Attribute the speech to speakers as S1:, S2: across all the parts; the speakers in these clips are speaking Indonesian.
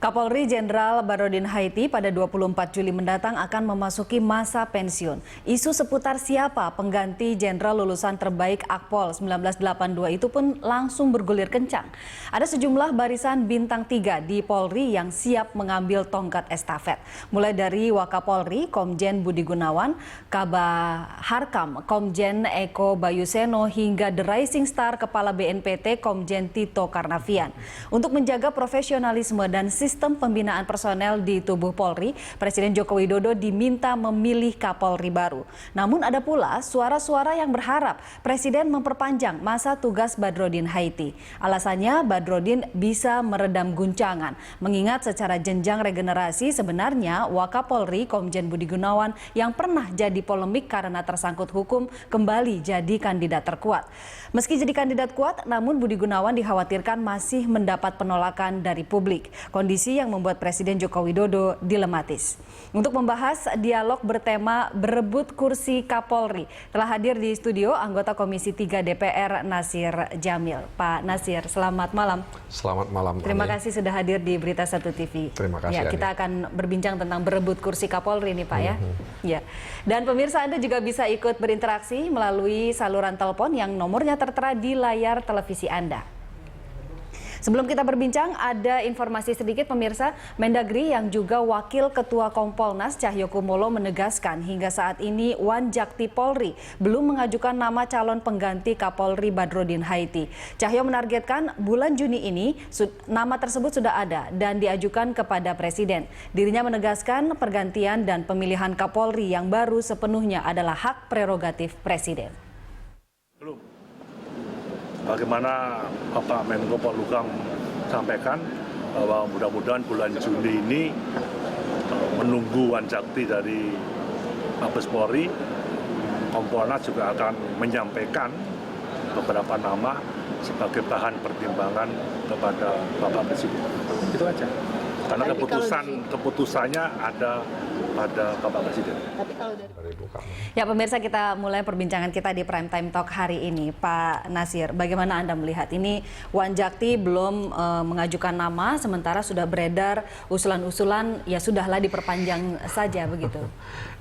S1: Kapolri Jenderal Badrodin Haiti pada 24 Juli mendatang akan memasuki masa pensiun. Isu seputar siapa pengganti Jenderal lulusan terbaik Akpol 1982 itu pun langsung bergulir kencang. Ada sejumlah barisan bintang 3 di Polri yang siap mengambil tongkat estafet. Mulai dari Wakapolri, Komjen Budi Gunawan, Kabaharkam, Komjen Eko Bayuseno, hingga The Rising Star Kepala BNPT Komjen Tito Karnavian. Untuk menjaga profesionalisme dan sistem pembinaan personel di tubuh Polri, Presiden Joko Widodo diminta memilih Kapolri baru. Namun ada pula suara-suara yang berharap Presiden memperpanjang masa tugas Badrodin Haiti. Alasannya Badrodin bisa meredam guncangan, mengingat secara jenjang regenerasi sebenarnya Wakapolri Komjen Budi Gunawan yang pernah jadi polemik karena tersangkut hukum kembali jadi kandidat terkuat. Meski jadi kandidat kuat, namun Budi Gunawan dikhawatirkan masih mendapat penolakan dari publik. Kondisi yang membuat Presiden Joko Widodo dilematis. Untuk membahas dialog bertema berebut kursi Kapolri, telah hadir di studio anggota Komisi 3 DPR Nasir Jamil. Pak Nasir, selamat malam.
S2: Selamat malam.
S1: Terima kasih sudah hadir di Berita 1 TV.
S2: Terima kasih.
S1: Ya, kita akan berbincang tentang berebut kursi Kapolri nih Pak ya. Ya. Dan pemirsa, Anda juga bisa ikut berinteraksi melalui saluran telepon yang nomornya tertera di layar televisi Anda. Sebelum kita berbincang, ada informasi sedikit pemirsa. Mendagri yang juga Wakil Ketua Kompolnas Cahyokumolo menegaskan hingga saat ini Wanjakti Polri belum mengajukan nama calon pengganti Kapolri Badrodin Haiti. Cahyo menargetkan bulan Juni ini nama tersebut sudah ada dan diajukan kepada Presiden. Dirinya menegaskan pergantian dan pemilihan Kapolri yang baru sepenuhnya adalah hak prerogatif Presiden.
S3: Belum. Bagaimana Bapak Menko Polhukam sampaikan bahwa mudah-mudahan bulan Juni ini menunggu Wanjakti dari Mabes Polri, Kompolnas juga akan menyampaikan beberapa nama sebagai bahan pertimbangan kepada Bapak Presiden. Itu aja. Karena keputusannya ada pada Bapak Presiden.
S1: Tapi kalau dari... Ya pemirsa, kita mulai perbincangan kita di Prime Time Talk hari ini. Pak Nasir, bagaimana Anda melihat ini? Wanjakti belum mengajukan nama, sementara sudah beredar usulan-usulan, ya sudahlah diperpanjang saja begitu.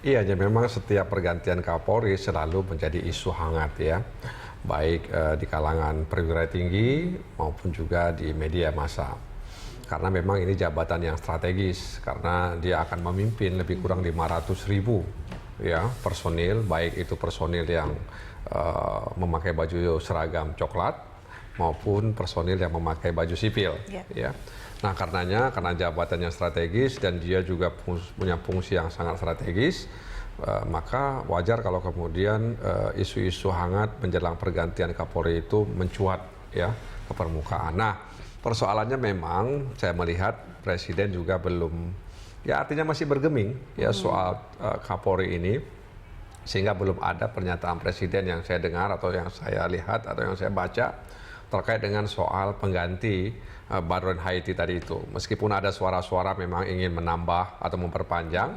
S2: Iya, jadi memang setiap pergantian Kapolri selalu menjadi isu hangat ya. Baik di kalangan perwira tinggi maupun juga di media massa. Karena memang ini jabatan yang strategis, karena dia akan memimpin lebih kurang 500.000 ya personil, baik itu personil yang memakai baju seragam coklat maupun personil yang memakai baju sipil. Ya. Nah karena jabatannya strategis dan dia juga punya fungsi yang sangat strategis, maka wajar kalau kemudian isu-isu hangat menjelang pergantian Kapolri itu mencuat ya ke permukaan. Nah, persoalannya memang saya melihat Presiden juga belum, ya artinya masih bergeming ya soal Kapolri ini, sehingga belum ada pernyataan Presiden yang saya dengar atau yang saya lihat atau yang saya baca terkait dengan soal pengganti Badrodin Haiti tadi itu. Meskipun ada suara-suara memang ingin menambah atau memperpanjang,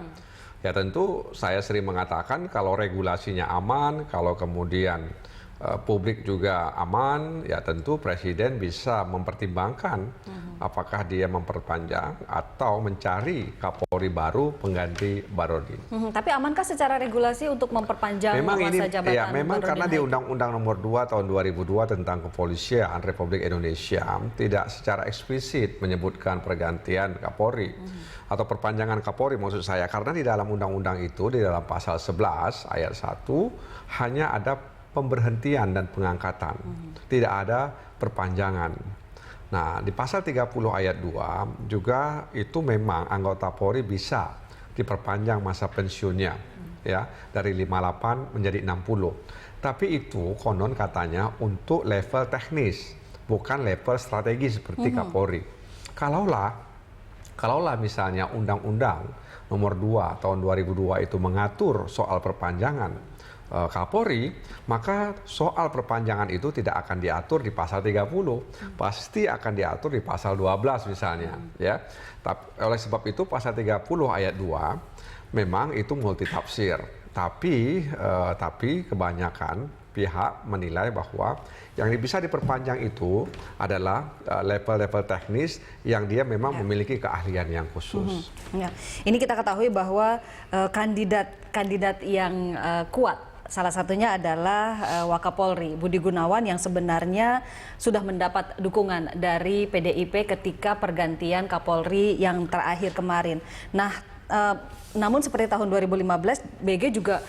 S2: ya tentu saya sering mengatakan kalau regulasinya aman, kalau kemudian publik juga aman, ya tentu Presiden bisa mempertimbangkan apakah dia memperpanjang atau mencari Kapolri baru pengganti Badrodin.
S1: Tapi amankah secara regulasi untuk memperpanjang masa jabatan?
S2: Ya, memang karena di Undang-Undang Nomor 2 Tahun 2002 tentang Kepolisian Republik Indonesia tidak secara eksplisit menyebutkan pergantian Kapolri atau perpanjangan Kapolri maksud saya, karena di dalam undang-undang itu di dalam pasal 11 ayat 1 hanya ada pemberhentian dan pengangkatan, tidak ada perpanjangan. Nah, di pasal 30 ayat 2 juga itu memang anggota Polri bisa diperpanjang masa pensiunnya ya dari 58 menjadi 60. Tapi itu konon katanya untuk level teknis, bukan level strategis seperti Kapolri. Kalaulah misalnya Undang-Undang Nomor 2 Tahun 2002 itu mengatur soal perpanjangan Kapolri, maka soal perpanjangan itu tidak akan diatur di pasal 30, pasti akan diatur di pasal 12 misalnya, ya. Oleh sebab itu pasal 30 ayat 2 memang itu multitafsir, tapi kebanyakan pihak menilai bahwa yang bisa diperpanjang itu adalah level-level teknis yang dia memang memiliki keahlian yang khusus.
S1: Ya. Ini kita ketahui bahwa kandidat yang kuat, salah satunya adalah Wakapolri Budi Gunawan yang sebenarnya sudah mendapat dukungan dari PDIP ketika pergantian Kapolri yang terakhir kemarin. Nah, namun seperti tahun 2015, BG juga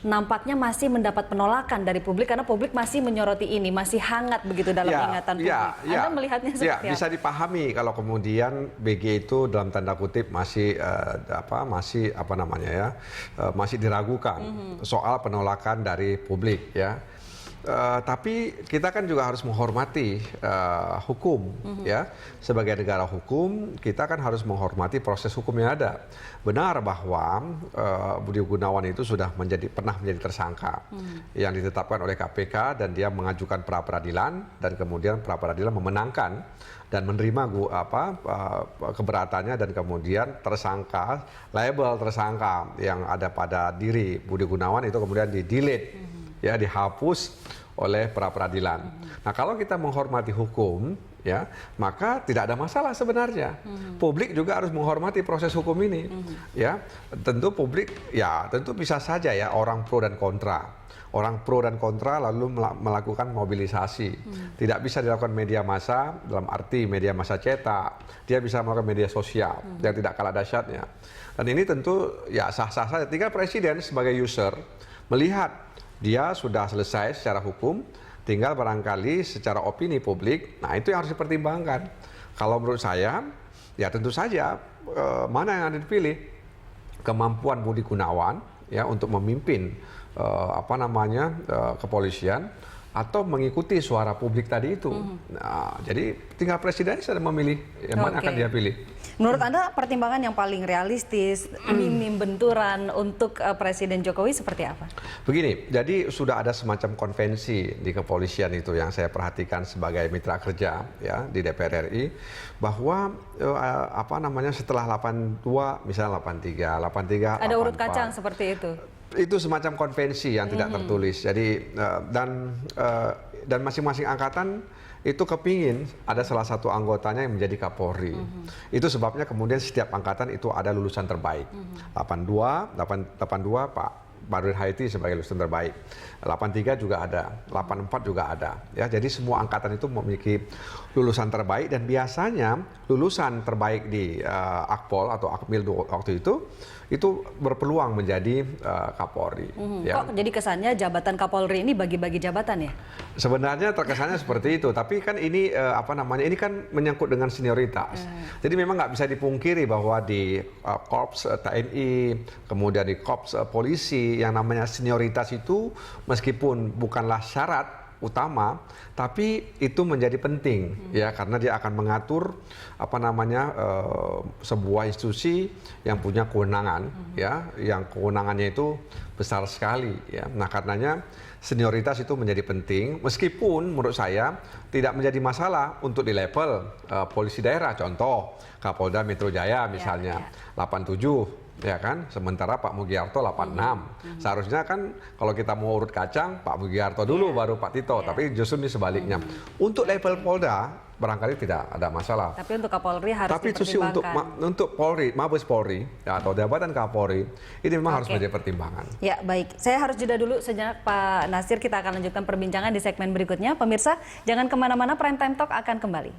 S1: nampaknya masih mendapat penolakan dari publik karena publik masih menyoroti ini, masih hangat begitu dalam ingatan publik. Anda melihatnya seperti apa?
S2: Bisa dipahami kalau kemudian BG itu dalam tanda kutip masih masih diragukan soal penolakan dari publik ya. Tapi kita kan juga harus menghormati hukum ya. Sebagai negara hukum kita kan harus menghormati proses hukum yang ada. Benar bahwa Budi Gunawan itu sudah pernah menjadi tersangka yang ditetapkan oleh KPK dan dia mengajukan pra peradilan dan kemudian pra peradilan memenangkan dan menerima keberatannya dan kemudian tersangka, label tersangka yang ada pada diri Budi Gunawan itu kemudian di-delete. Ya, dihapus oleh pra peradilan. Nah, kalau kita menghormati hukum, ya, maka tidak ada masalah sebenarnya. Publik juga harus menghormati proses hukum ini. Ya, tentu publik, ya, tentu bisa saja ya orang pro dan kontra. Orang pro dan kontra lalu melakukan mobilisasi. Tidak bisa dilakukan media massa dalam arti media massa cetak. Dia bisa melakukan media sosial yang tidak kalah dahsyatnya. Dan ini tentu ya sah-sah saja. Tinggal presiden sebagai user melihat dia sudah selesai secara hukum, tinggal barangkali secara opini publik, nah itu yang harus dipertimbangkan. Kalau menurut saya, ya tentu saja mana yang ada dipilih, kemampuan Budi Gunawan ya untuk memimpin kepolisian atau mengikuti suara publik tadi itu. Nah, jadi tinggal presiden sedang memilih yang mana akan dia pilih.
S1: Menurut Anda pertimbangan yang paling realistis, minim benturan untuk Presiden Jokowi seperti apa? Begini,
S2: jadi sudah ada semacam konvensi di kepolisian itu yang saya perhatikan sebagai mitra kerja ya di DPR RI bahwa setelah 82 misalnya 83, 84.
S1: Ada urut kacang seperti itu.
S2: Itu semacam konvensi yang tidak tertulis. Jadi dan masing-masing angkatan itu kepingin ada salah satu anggotanya yang menjadi Kapolri. Itu sebabnya kemudian setiap angkatan itu ada lulusan terbaik. 82 Pak Barodin Haiti sebagai lulusan terbaik. 83 juga ada, 84 juga ada. Ya, jadi semua angkatan itu memiliki lulusan terbaik dan biasanya lulusan terbaik di Akpol atau Akmil waktu itu berpeluang menjadi Kapolri. Ya.
S1: Kok jadi kesannya jabatan Kapolri ini bagi-bagi jabatan ya?
S2: Sebenarnya terkesannya seperti itu, tapi kan ini ini kan menyangkut dengan senioritas. Jadi memang nggak bisa dipungkiri bahwa di Korps TNI, kemudian di Korps Polisi yang namanya senioritas itu meskipun bukanlah syarat utama, tapi itu menjadi penting ya karena dia akan mengatur sebuah institusi yang punya kewenangan ya, yang kewenangannya itu besar sekali ya. Nah, karenanya senioritas itu menjadi penting meskipun menurut saya tidak menjadi masalah untuk di level polisi daerah, contoh Kapolda Metro Jaya misalnya 87 ya kan, sementara Pak Mugiarto 86. Seharusnya kan kalau kita mau urut kacang, Pak Mugiarto dulu baru Pak Tito, tapi justru ini sebaliknya. Untuk level Polda barangkali tidak ada masalah.
S1: Tapi untuk Kapolri harus dipertimbangkan.
S2: Tapi untuk Polri, Mabes Polri ya, atau jabatan Kapolri ini memang harus menjadi pertimbangan.
S1: Ya, baik. Saya harus jeda dulu sejenak Pak Nasir, kita akan lanjutkan perbincangan di segmen berikutnya. Pemirsa, jangan kemana-mana, Prime Time Talk akan kembali.